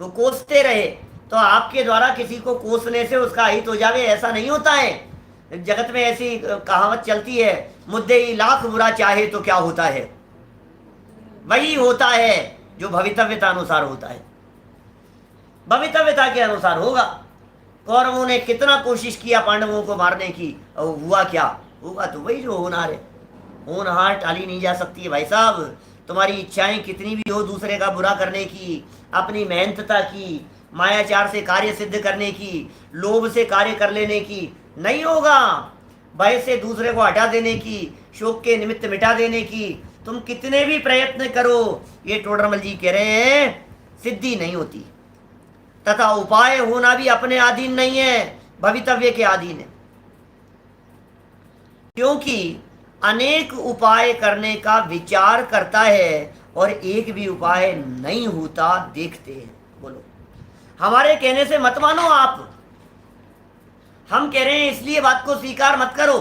वो कोसते रहे। तो आपके द्वारा किसी को कोसने से उसका हित हो जावे, ऐसा नहीं होता है। जगत में ऐसी कहावत चलती है, मुद्दे ही लाख बुरा चाहे तो क्या होता है, वही होता है जो भवितव्यता अनुसार होता है। भवितव्यता के अनुसार होगा। कौरवों ने कितना कोशिश किया पांडवों को मारने की, और हुआ क्या? हुआ तो वही जो होनहार है। होनहार टाली नहीं जा सकती है भाई साहब। तुम्हारी इच्छाएं कितनी भी हो दूसरे का बुरा करने की, अपनी मेहनतता की, मायाचार से कार्य सिद्ध करने की, लोभ से कार्य कर लेने की, नहीं होगा। भय से दूसरे को हटा देने की, शोक के निमित्त मिटा देने की, तुम कितने भी प्रयत्न करो, ये टोडरमल जी कह रहे हैं, सिद्धि नहीं होती। तथा उपाय होना भी अपने अधीन नहीं है, भवितव्य के अधीन है। क्योंकि अनेक उपाय करने का विचार करता है और एक भी उपाय नहीं होता देखते हैं। बोलो, हमारे कहने से मत मानो आप, हम कह रहे हैं इसलिए बात को स्वीकार मत करो।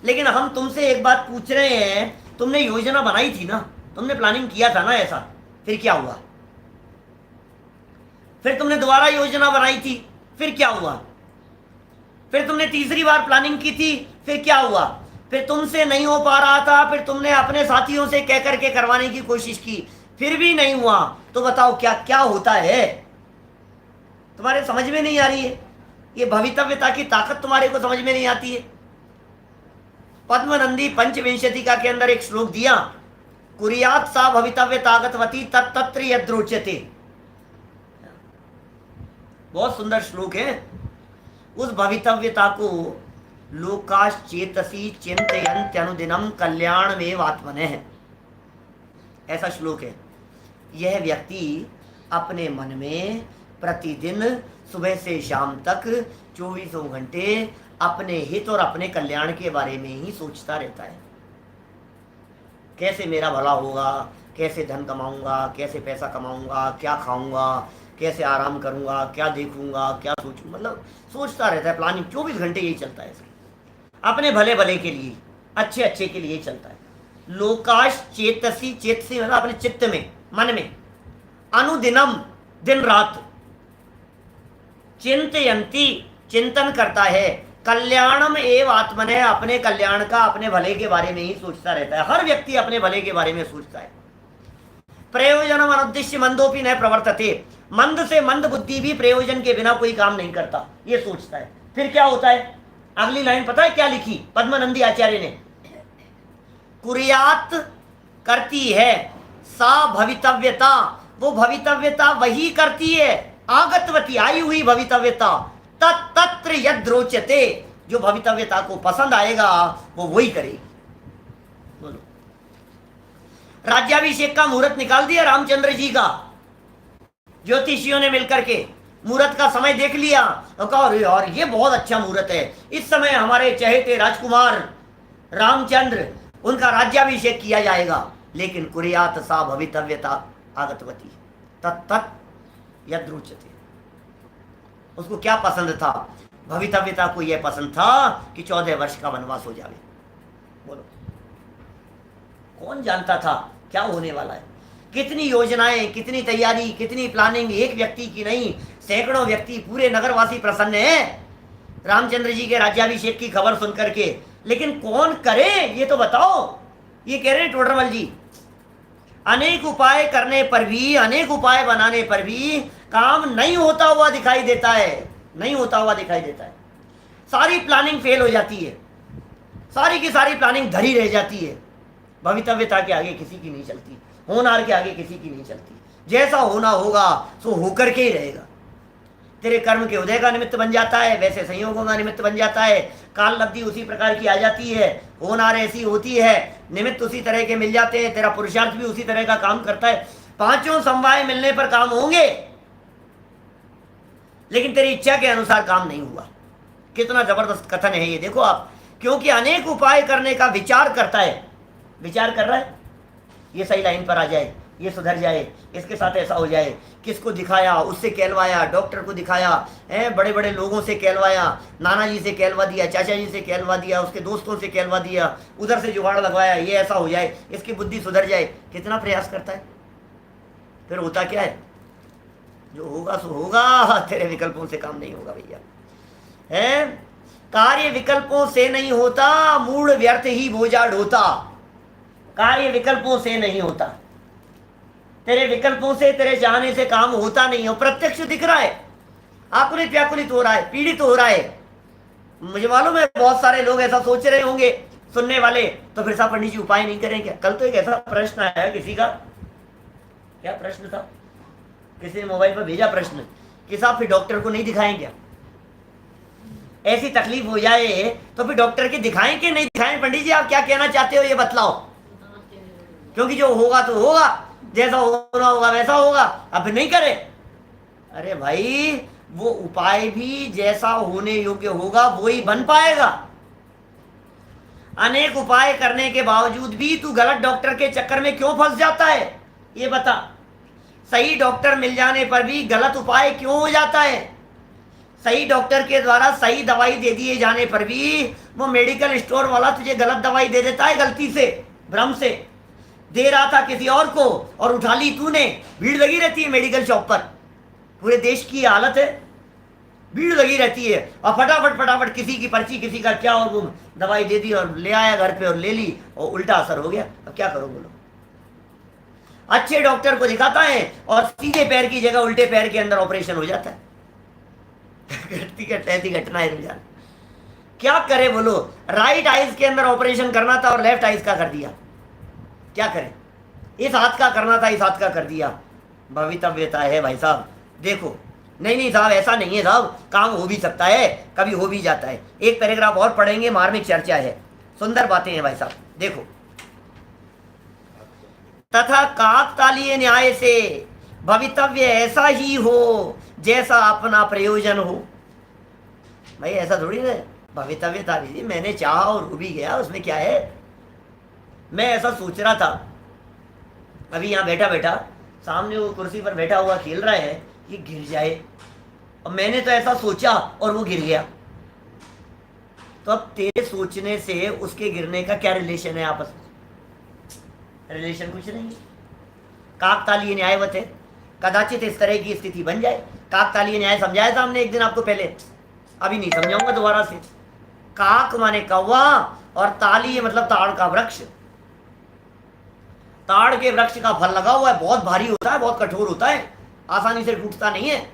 लेकिन हम तुमसे एक बात पूछ रहे हैं, तुमने योजना बनाई थी ना, तुमने प्लानिंग किया था ना ऐसा, फिर क्या हुआ? फिर तुमने दोबारा योजना बनाई थी, फिर क्या हुआ? फिर तुमने तीसरी बार प्लानिंग की थी, फिर क्या हुआ? फिर तुमसे नहीं हो पा रहा था, फिर तुमने अपने साथियों से कह करके करवाने की कोशिश की, फिर भी नहीं हुआ। तो बताओ क्या क्या होता है? तुम्हारे समझ में नहीं आ रही है, ये भवितव्यता की ताकत तुम्हारे को समझ में नहीं आती है। पद्मनंदी पंचविंशतिका के अंदर एक श्लोक दिया, कुरियात सा भवितव्य ताकतवती तत्र यद्रोच्यते। बहुत सुंदर श्लोक है। उस भवितव्यता को लोकाश्चेतसी चिंतयन्त्यनुदिनं कल्याणमेव आत्मनः, ऐसा श्लोक है। यह व्यक्ति अपने मन में प्रतिदिन सुबह से शाम तक 24 घंटे अपने हित और अपने कल्याण के बारे में ही सोचता रहता है। कैसे मेरा भला होगा, कैसे धन कमाऊंगा, कैसे पैसा कमाऊंगा, क्या खाऊंगा, कैसे आराम करूंगा, क्या देखूंगा, क्या सोचूं, मतलब सोचता रहता है। प्लानिंग 24 घंटे यही चलता है इसका, अपने भले भले के लिए, अच्छे अच्छे के लिए चलता है। लोकाश चेतसी, चेतसी मतलब अपने चित्त में, मन में, अनुदिनम दिन रात, चिंतयंती चिंतन करता है, कल्याणम एव आत्मने अपने कल्याण का, अपने भले के बारे में ही सोचता रहता है। हर व्यक्ति अपने भले के बारे में सोचता है। प्रयोजनम अनुद्दिश्य मंदोपि न प्रवर्तते, मंद से मंद बुद्धि भी प्रयोजन के बिना कोई काम नहीं करता, ये सोचता है। फिर क्या होता है, अगली लाइन पता है क्या लिखी पद्मानंदी आचार्य ने, कुर्यात करती है सा भवितव्यता, वो भवितव्यता वही करती है, आगतवती आई हुई भवितव्यता, तत्र यद रोचते, जो भवितव्यता को पसंद आएगा वो वही करेगी। बोलो, राज्याभिषेक का मुहूर्त निकाल दिया रामचंद्र जी का, ज्योतिषियों ने मिलकर के मुहूर्त का समय देख लिया और कहा अरे यार ये बहुत अच्छा मुहूर्त है, इस समय हमारे चहेते राजकुमार रामचंद्र उनका राज्याभिषेक किया जाएगा। लेकिन कुर्यात सा भवितव्यता आगतवती तत् यद रुचते, उसको क्या पसंद था, भवितव्यता को यह पसंद था कि 14 वर्ष का वनवास हो जाए। बोलो, कौन जानता था क्या होने वाला है, कितनी योजनाएं, कितनी तैयारी, कितनी प्लानिंग, एक व्यक्ति की नहीं सैकड़ों व्यक्ति, पूरे नगरवासी प्रसन्न है रामचंद्र जी के राज्याभिषेक की खबर सुनकर के। लेकिन कौन करे ये तो बताओ। ये कह रहे हैं टोडरमल जी, अनेक उपाय करने पर भी, अनेक उपाय बनाने पर भी काम नहीं होता हुआ दिखाई देता है, नहीं होता हुआ दिखाई देता है। सारी प्लानिंग फेल हो जाती है, सारी की सारी प्लानिंग धरी रह जाती है। भवितव्यता के आगे किसी की नहीं चलती, होनहार के आगे किसी की नहीं चलती। जैसा होना होगा सो होकर के ही रहेगा। तेरे कर्म के उदय का निमित्त बन जाता है, वैसे संयोगों का निमित्त बन जाता है। काल लब्धि उसी प्रकार की आ जाती है, होनहार ऐसी होती है, निमित्त उसी तरह के मिल जाते हैं, तेरा पुरुषार्थ भी उसी तरह का काम करता है। पांचों समवाय मिलने पर काम होंगे, लेकिन तेरी इच्छा के अनुसार काम नहीं हुआ। कितना जबरदस्त कथन है ये, देखो आप। क्योंकि अनेक उपाय करने का विचार करता है, विचार कर रहा है ये सही लाइन पर आ जाए, ये सुधर जाए, इसके साथ ऐसा हो जाए। किसको दिखाया, उससे कहलवाया, डॉक्टर को दिखाया, बड़े बड़े लोगों से कहलवाया, नाना जी से कहलवा दिया, चाचा जी से कहलवा दिया, उसके दोस्तों से कहलवा दिया, उधर से जुगाड़ लगवाया, ये ऐसा हो जाए, इसकी बुद्धि सुधर जाए। कितना प्रयास करता है, फिर होता क्या है, जो होगा सो होगा, तेरे विकल्पों से काम नहीं होगा भैया। है कार्य विकल्पों से नहीं होता, मूड व्यर्थ ही बोझा ढोता। कार्य विकल्पों से नहीं होता, तेरे विकल्पों से, तेरे चाहने से काम होता नहीं हो। प्रत्यक्ष दिख रहा है, आकुलित व्याकुलित हो रहा है, पीड़ित हो रहा है। मुझे मालूम है बहुत सारे लोग ऐसा सोच रहे होंगे सुनने वाले, तो फिर साहब पंडित जी उपाय नहीं करेंगे। कल तो एक ऐसा प्रश्न आया किसी का, क्या प्रश्न था, किसी ने मोबाइल पर भेजा प्रश्न कि साहब फिर डॉक्टर को नहीं दिखाएं क्या, ऐसी तकलीफ हो जाए तो फिर डॉक्टर के दिखाएं कि नहीं दिखाएं। पंडित जी आप क्या कहना चाहते हो ये बतलाओ, क्योंकि जो होगा तो होगा, जैसा होना होगा वैसा होगा, अब नहीं करे। अरे भाई वो उपाय भी जैसा होने योग्य होगा वो ही बन पाएगा। अनेक उपाय करने के बावजूद भी तू गलत डॉक्टर के चक्कर में क्यों फंस जाता है ये बता। सही डॉक्टर मिल जाने पर भी गलत उपाय क्यों हो जाता है। सही डॉक्टर के द्वारा सही दवाई दे दिए जाने पर भी वो मेडिकल स्टोर वाला तुझे गलत दवाई दे देता है, गलती से, भ्रम से दे रहा था किसी और को और उठा ली तूने। भीड़ लगी रहती है मेडिकल शॉप पर, पूरे देश की हालत है, भीड़ लगी रहती है और फटाफट फटाफट किसी की पर्ची, किसी का क्या, और वो दवाई दे दी और ले आया घर पे और ले ली और उल्टा असर हो गया। अब क्या करो बोलो। अच्छे डॉक्टर को दिखाता है और सीधे पैर की जगह उल्टे पैर के अंदर ऑपरेशन हो जाता है। ऐसी घटना है रुझान, क्या करे बोलो। राइट आइज के अंदर ऑपरेशन करना था और लेफ्ट आइज का कर दिया, क्या करें। इस हाथ का करना था, इस हाथ का कर दिया। भवितव्यता है भाई साहब, देखो। नहीं नहीं साहब ऐसा नहीं है साहब, काम हो भी सकता है, कभी हो भी जाता है। एक पैराग्राफ और पढ़ेंगे, मार्मिक चर्चा है, सुंदर बातें हैं भाई साहब। देखो, तथा काकतालीय न्याय से भवितव्य ऐसा ही हो जैसा अपना प्रयोजन हो। भाई ऐसा थोड़ी ना भवितव्यता जी, मैंने चाहा और हो भी गया, उसमें क्या है। मैं ऐसा सोच रहा था, अभी यहाँ बैठा बैठा सामने वो कुर्सी पर बैठा हुआ खेल रहा है, ये गिर जाए, और मैंने तो ऐसा सोचा और वो गिर गया। तो अब तेरे सोचने से उसके गिरने का क्या रिलेशन है आपस में? रिलेशन कुछ नहीं है। काकतालीय न्यायवत है, कदाचित इस तरह की स्थिति बन जाए। काकतालीय न्याय समझाया था हमने एक दिन आपको पहले, अभी नहीं समझाऊंगा दोबारा से। काक माने कौवा और ताली मतलब ताड़ का वृक्ष। ताड़ के वृक्ष का फल लगा हुआ है, बहुत भारी होता है, बहुत कठोर होता है, आसानी से टूटता नहीं है।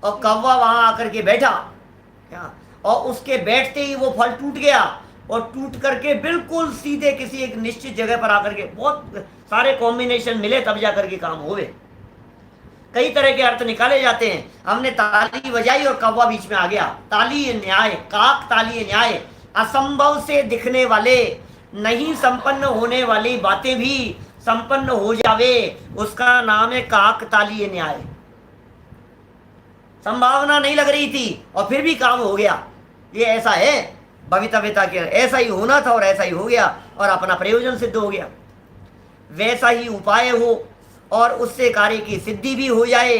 और कौवा वहां आकर के बैठा क्या, और उसके बैठते ही वो फल टूट गया, और टूट करके बिल्कुल सीधे किसी एक निश्चित जगह पर आकर के, बहुत सारे कॉम्बिनेशन मिले तब जाकर के काम हुए। कई तरह के अर्थ निकाले जाते हैं। हमने ताली बजाई और कौवा बीच में आ गया। ताली न्याय, काक ताली न्याय, असंभव से दिखने वाले, नहीं संपन्न होने वाली बातें भी संपन्न हो जावे, उसका नाम है काक ताली न्याय। संभावना नहीं लग रही थी और फिर भी काम हो गया, ये ऐसा है भवितव्यता के, ऐसा ही होना था और ऐसा ही हो गया, और अपना प्रयोजन सिद्ध हो गया। वैसा ही उपाय हो और उससे कार्य की सिद्धि भी हो जाए,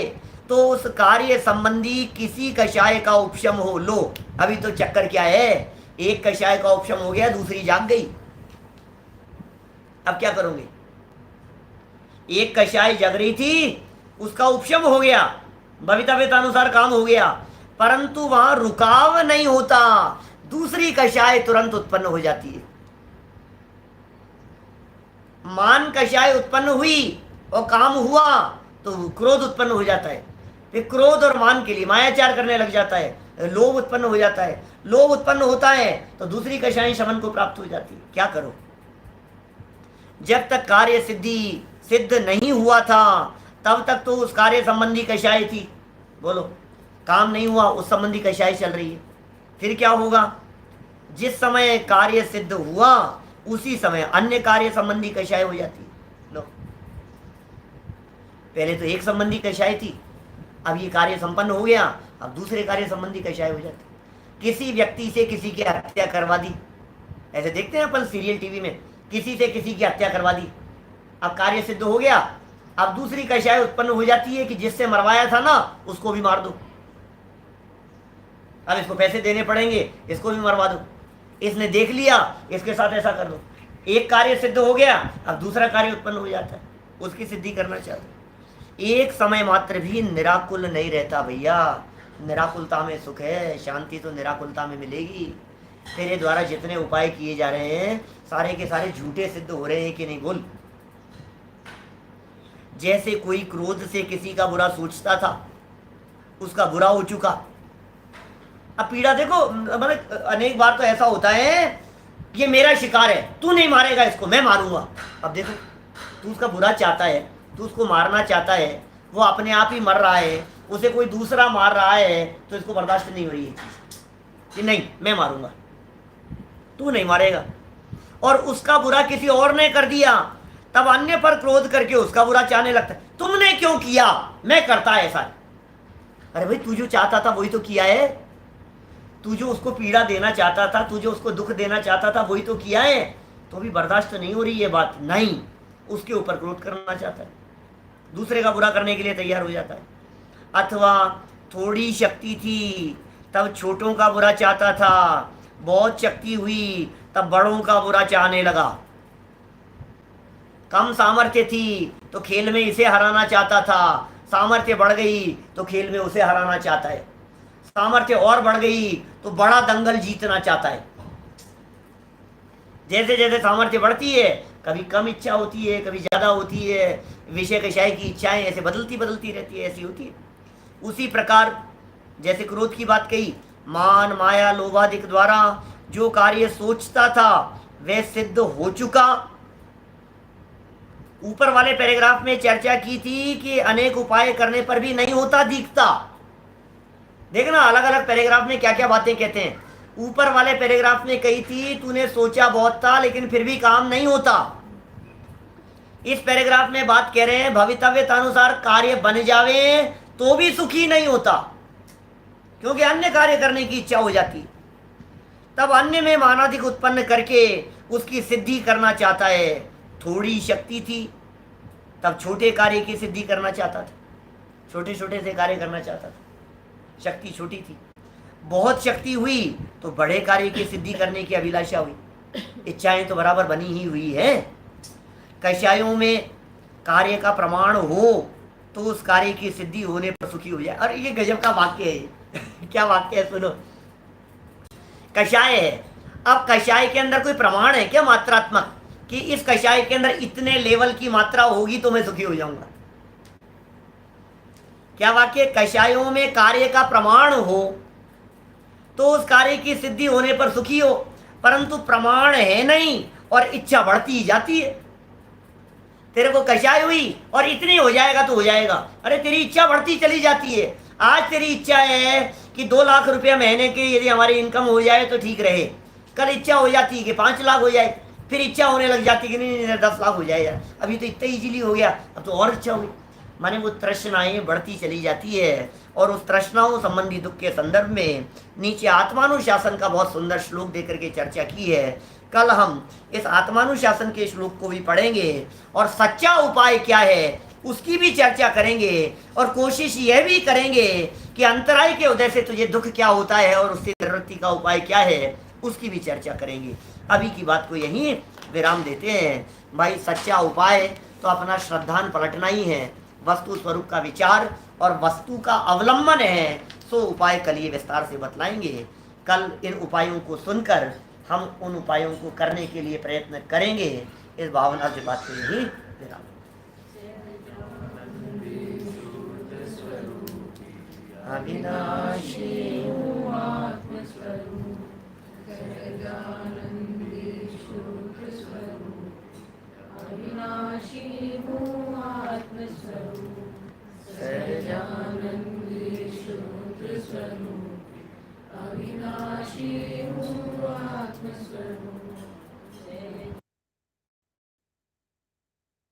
तो उस कार्य संबंधी किसी कषाय का उपशम हो। लो अभी तो चक्कर क्या है, एक कषाय का उपशम हो गया, दूसरी जाग गई। अब क्या करोगे? एक कषाय जग रही थी, उसका उपशम हो गया, भवितव्यता अनुसार काम हो गया, परंतु वहां रुकाव नहीं होता, दूसरी कषाय तुरंत उत्पन्न हो जाती है। मान कषाय उत्पन्न हुई और काम हुआ तो क्रोध उत्पन्न हो जाता है, फिर क्रोध और मान के लिए मायाचार करने लग जाता है, लोभ उत्पन्न हो जाता है, लोभ उत्पन्न होता है तो दूसरी कषाय शमन को प्राप्त हो जाती है। क्या करो? जब तक कार्य सिद्धि सिद्ध नहीं हुआ था तब तक तो उस कार्य संबंधी कषाय थी। बोलो, काम नहीं हुआ, उस संबंधी कषाय चल रही है। फिर क्या होगा? जिस समय कार्य सिद्ध हुआ उसी समय अन्य कार्य संबंधी कषाय हो जाती है। लो, पहले तो एक संबंधी कषाय थी, अब ये कार्य संपन्न हो गया, अब दूसरे कार्य संबंधी कषाय हो जाती। किसी व्यक्ति से किसी की हत्या करवा दी, ऐसे देखते हैं अपन सीरियल टीवी में, किसी से किसी की हत्या करवा दी, अब कार्य सिद्ध हो गया, अब दूसरी कषाय उत्पन्न हो जाती है कि जिससे मरवाया था ना उसको भी मार दो, अब इसको पैसे देने पड़ेंगे, इसको भी मरवा दो, इसने देख लिया इसके साथ ऐसा कर दो। एक कार्य सिद्ध हो गया, अब दूसरा कार्य उत्पन्न हो जाता है, उसकी सिद्धि करना चाहते। एक समय मात्र भी निराकुल नहीं रहता भैया, निराकुलता में सुख है, शांति तो निराकुलता में मिलेगी। तेरे द्वारा जितने उपाय किए जा रहे हैं सारे के सारे झूठे सिद्ध हो रहे हैं कि नहीं? बोल। जैसे कोई क्रोध से किसी का बुरा सोचता था, उसका बुरा हो चुका, अब पीड़ा देखो, मतलब अनेक बार तो ऐसा होता है ये मेरा शिकार है, तू नहीं मारेगा इसको, मैं मारूंगा। अब देखो, तू उसका बुरा चाहता है, तू उसको मारना चाहता है, वो अपने आप ही मर रहा है, उसे कोई दूसरा मार रहा है, तो इसको बर्दाश्त नहीं हो रही है कि नहीं मैं मारूंगा, तू नहीं मारेगा। और उसका बुरा किसी और ने कर दिया, तब अन्य पर क्रोध करके उसका बुरा चाहने लगता है, तुमने क्यों किया, मैं करता है ऐसा। अरे भाई, तू जो चाहता था वही तो किया है, तू जो उसको पीड़ा देना चाहता था, तू जो उसको दुख देना चाहता था वही तो किया है, तो भी बर्दाश्त नहीं हो रही है बात, नहीं, उसके ऊपर क्रोध करना चाहता है, दूसरे का बुरा करने के लिए तैयार हो जाता है। अथवा थोड़ी शक्ति थी तब छोटों का बुरा चाहता था, बहुत शक्ति हुई तब बड़ों का बुरा चाहने लगा। कम सामर्थ्य थी तो खेल में इसे हराना चाहता था, सामर्थ्य बढ़ गई तो खेल में उसे हराना चाहता है, सामर्थ्य और बढ़ गई तो बड़ा दंगल जीतना चाहता है। जैसे जैसे सामर्थ्य बढ़ती है, कभी कम इच्छा होती है, कभी ज्यादा होती है, विषय कषाय की इच्छाएं ऐसे बदलती बदलती रहती है, ऐसी होती है। उसी प्रकार जैसे क्रोध की बात कही, मान माया लोभादिक द्वारा जो कार्य सोचता था वह सिद्ध हो चुका। ऊपर वाले पैराग्राफ में चर्चा की थी कि अनेक उपाय करने पर भी नहीं होता दिखता। देखना अलग अलग पैराग्राफ में क्या क्या बातें कहते हैं। ऊपर वाले पैराग्राफ में कही थी तूने सोचा बहुत था लेकिन फिर भी काम नहीं होता। इस पैराग्राफ में बात कह रहे हैं भवितव्यता अनुसार कार्य बन जावे तो भी सुखी नहीं होता, क्योंकि अन्य कार्य करने की इच्छा हो जाती। तब अन्य में मानाधिक उत्पन्न करके उसकी सिद्धि करना चाहता है। थोड़ी शक्ति थी तब छोटे कार्य की सिद्धि करना चाहता था, छोटे छोटे से कार्य करना चाहता था, शक्ति छोटी थी। बहुत शक्ति हुई तो बड़े कार्य की सिद्धि करने की अभिलाषा हुई। इच्छाएं तो बराबर बनी ही हुई है। कषायों में कार्य का प्रमाण हो तो उस कार्य की सिद्धि होने पर सुखी हो जाए। और ये गजब का वाक्य है। क्या वाक्य है सुनो। कषाय है, अब कषाय के अंदर कोई प्रमाण है क्या मात्रात्मक कि इस कषाय के अंदर इतने लेवल की मात्रा होगी तो मैं सुखी हो जाऊंगा? क्या वाक्य? कषायों में कार्य का प्रमाण हो तो उस कार्य की सिद्धि होने पर सुखी हो, परंतु प्रमाण है नहीं और इच्छा बढ़ती ही जाती है। तेरे को कषाय हुई और इतनी हो जाएगा तो हो जाएगा, अरे तेरी इच्छा बढ़ती चली जाती है। आज तेरी इच्छा है कि 2 लाख रुपया महीने की यदि हमारी इनकम हो जाए तो ठीक रहे, कल इच्छा हो जाती है कि 5 लाख हो जाए, फिर इच्छा होने लग जाती है कि नहीं 10 लाख हो जाए यार, अभी तो इतना इजीली हो गया, अब तो और इच्छा हुई। माने वो तृष्णाएं बढ़ती चली जाती है। और उस तृष्णाओं संबंधी दुख के संदर्भ में नीचे आत्मानुशासन का बहुत सुंदर श्लोक देकर के चर्चा की है। कल हम इस आत्मानुशासन के श्लोक को भी पढ़ेंगे और सच्चा उपाय क्या है उसकी भी चर्चा करेंगे, और कोशिश यह भी करेंगे कि अंतराय के उदय से तुझे दुख क्या होता है और उससे निवृत्ति का उपाय क्या है उसकी भी चर्चा करेंगे। अभी की बात को यहीं विराम देते हैं। भाई सच्चा उपाय तो अपना श्रद्धान पलटना ही है, वस्तु स्वरूप का विचार और वस्तु का अवलंबन है। सो उपाय कल ये विस्तार से बतलाएंगे। कल इन उपायों को सुनकर हम उन उपायों को करने के लिए प्रयत्न करेंगे। इस भावना से बात को यही विराम। अविनाशी हूँ आत्मस्वरूप, सहजानंदी शुद्ध स्वरूप। अविनाशी हूँ आत्मस्वरूप, सहजानंदी शुद्ध स्वरूप। अविनाशी हूँ आत्मस्वरूप।